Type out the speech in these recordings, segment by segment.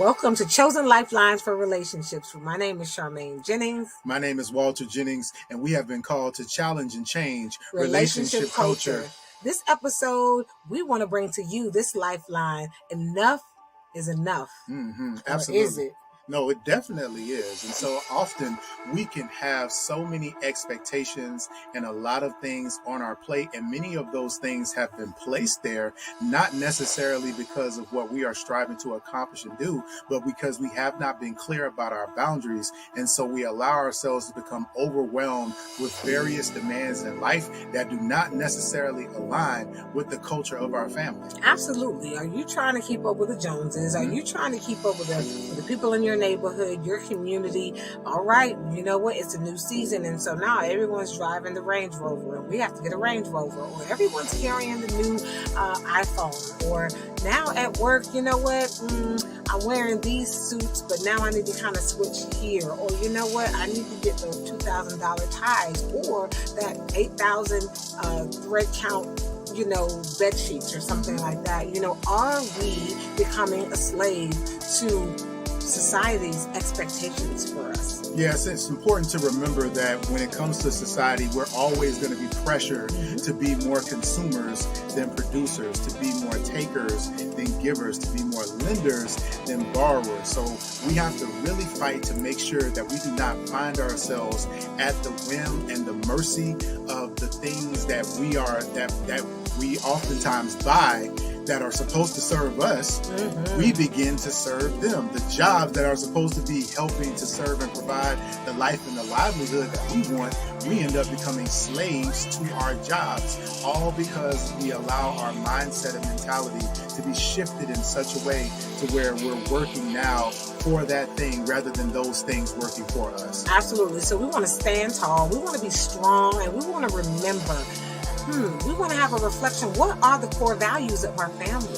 Welcome to Chosen Lifelines for Relationships. My name is Charmaine Jennings. My name is Walter Jennings, and we have been called to challenge and change Relationship culture. This episode, we want to bring to you this lifeline. Enough is enough. Absolutely. Or is it? No, it definitely is. And so often we can have so many expectations and a lot of things on our plate. And many of those things have been placed there, not necessarily because of what we are striving to accomplish and do, but because we have not been clear about our boundaries. And so we allow ourselves to become overwhelmed with various demands in life that do not necessarily align with the culture of our family. Absolutely. Are you trying to keep up with the Joneses? Are you trying to keep up with the people in your neighborhood, your community? All right, you know what? It's a new season, and so now everyone's driving the Range Rover, and we have to get a Range Rover, or everyone's carrying the new iPhone, or now at work, you know what? I'm wearing these suits, but now I need to kind of switch here, or you know what? I need to get those $2,000 ties, or that 8,000 thread count bed sheets or something like that. Are we becoming a slave to society's expectations for us? Yes, it's important to remember that when it comes to society, we're always going to be pressured to be more consumers than producers, to be more takers than givers, to be more lenders than borrowers. So we have to really fight to make sure that we do not find ourselves at the whim and the mercy of the things that we oftentimes buy that are supposed to serve us. We begin to serve them. The jobs that are supposed to be helping to serve and provide the life and the livelihood that we want, we end up becoming slaves to our jobs, all because we allow our mindset and mentality to be shifted in such a way to where we're working now for that thing rather than those things working for us. Absolutely. So we want to stand tall, we want to be strong, and we want to remember we want to have a reflection. What are the core values of our family?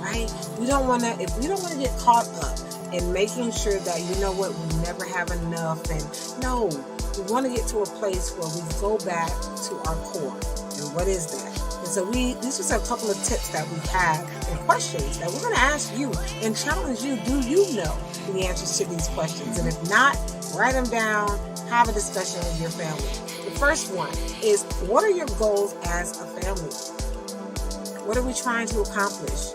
Right? If we don't want to get caught up in making sure that, we never have enough. And no, we want to get to a place where we go back to our core. And what is that? And so these are a couple of tips that we have and questions that we're going to ask you and challenge you. Do you know the answers to these questions? And if not, write them down, have a discussion with your family. The first one is, what are your goals as a family? What are we trying to accomplish?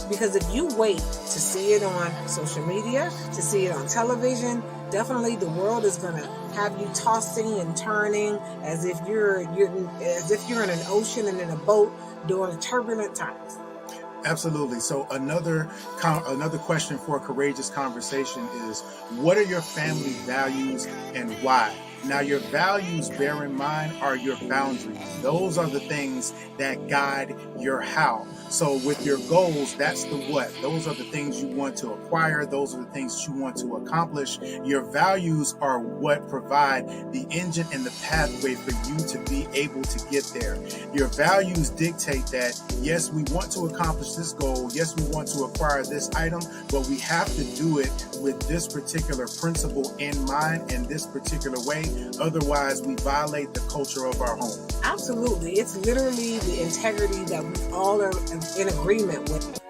Because if you wait to see it on social media, to see it on television, definitely the world is going to have you tossing and turning as if you're in an ocean and in a boat during turbulent times. Absolutely. So another question for a courageous conversation is, what are your family values and why? Now, your values, bear in mind, are your boundaries. Those are the things that guide your how. So with your goals, that's the what. Those are the things you want to acquire. Those are the things you want to accomplish. Your values are what provide the engine and the pathway for you to be able to get there. Your values dictate that, yes, we want to accomplish this goal. Yes, we want to acquire this item, but we have to do it with this particular principle in mind and this particular way. Otherwise, we violate the culture of our home. Absolutely. It's literally the integrity that we all are in agreement with.